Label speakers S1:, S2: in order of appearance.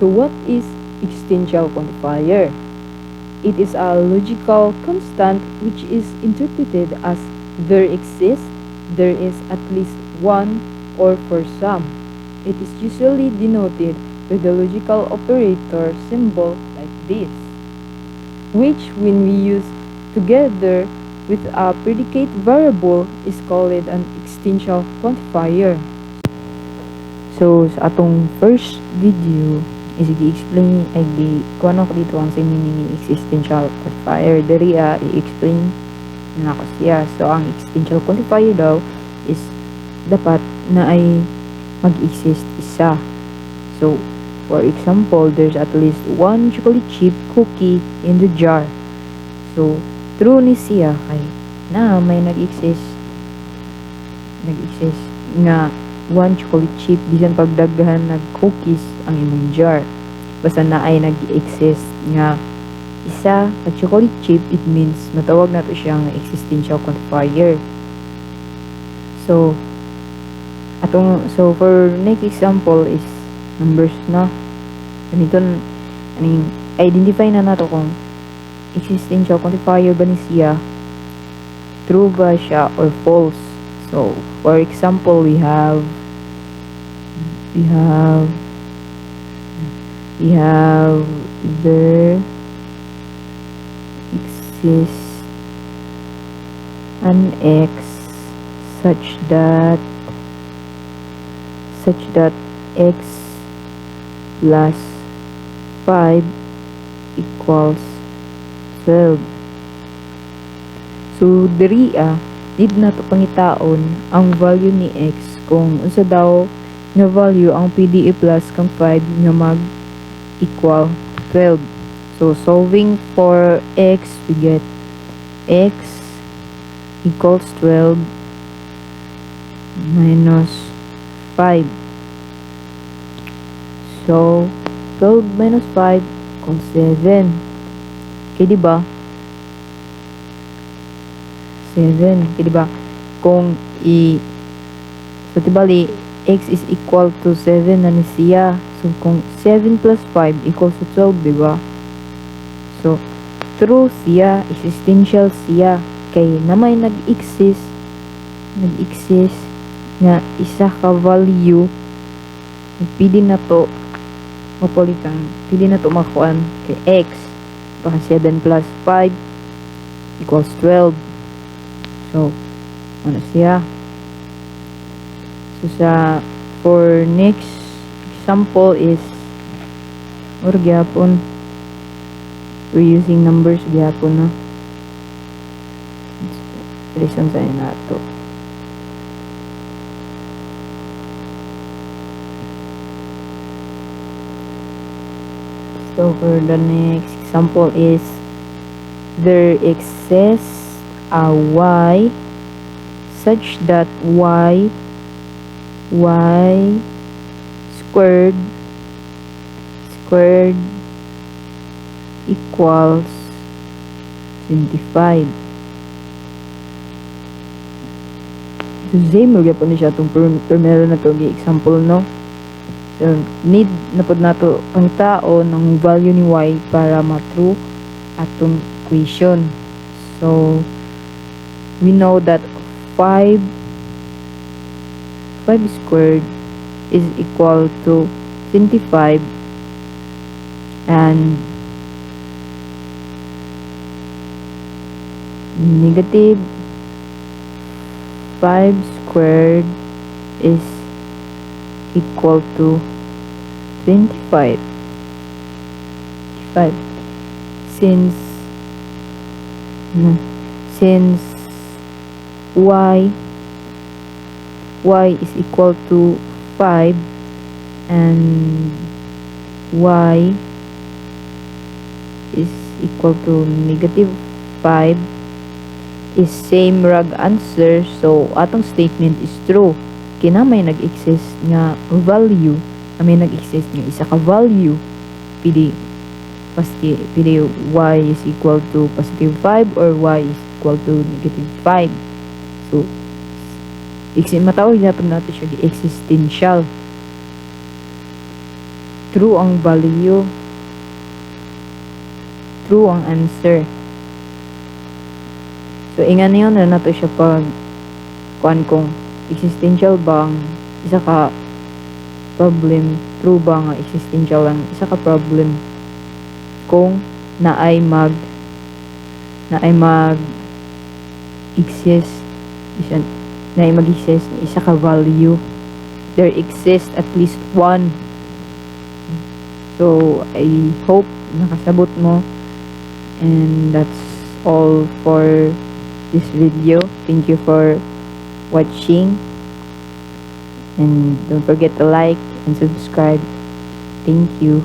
S1: So what is existential quantifier? It is a logical constant which is interpreted as there exists, there is at least one, or for some. It is usually denoted with the logical operator symbol like this, which when we use together with a predicate variable is called an existential quantifier. So sa atong first video is i-explain ay kuan ako dito ang sa meaning ni existential quantifier. Diri i-explain na ako siya. So ang existential quantifier daw is dapat na ay mag-exist isa. So for example, there's at least one chocolate chip cookie in the jar. So true ni siya kay na may nag-exist nga one chocolate chip bisan pagdaghan nag cookies ang imong jar. Basta na ay nag-exist nga isa ka chocolate chip, it means matawag nato siya nga existential quantifier. So for next example is numbers na. Ganito identify na nato kung existential quantifier ba ni siya, true ba siya or false. So for example, we have there exists an x such that x plus 5 equals 12. So diri need na to pangitaon ang value ni x kung unsa daw nga value ang pwede i-plus kang 5 nga mag equal 12. So solving for x, we get x equals 12 minus 5. So 12 minus 5 equals 7. Okay, diba? 7. Okay, diba? Kung so tibali x is equal to 7 na ni siya. So kung 7 plus 5 equals to 12, diba? So true siya, existential siya. Kay na may nag-exist nga isa ka value, pwede na to mapulitan, pwede na to makuan kay x. Baka 7 plus 5 equals 12. So ano siya? So for next example is or gyapon we're using numbers gyapon na. Listen sa nato. So for the next example is there exists a y such that y squared equals 25. So same mo gyapon siya tong primero na to example, no? So need na pod nato ang tao ng value ni y para ma-true atong equation. So we know that 5 squared is equal to 25 and negative 5 squared is equal to 25. Since y is equal to 5 and y is equal to negative 5 is same rag answer, so atong statement is true. Kina may nag-exist nga value, may nag-exist nga isa ka value, pili y is equal to positive 5 or y is equal to negative 5. So matawag natin siya existential. true ang value, true ang answer. So ingan yun na nato siya pag kuan kung existential ba ang isa ka problem, true ba nga existential ang isa ka problem kung naay mag exist naay mag exist isa ka value, there exists at least one. So I hope nakasabot mo, and that's all for this video. Thank you for watching, and don't forget to like and subscribe. Thank you.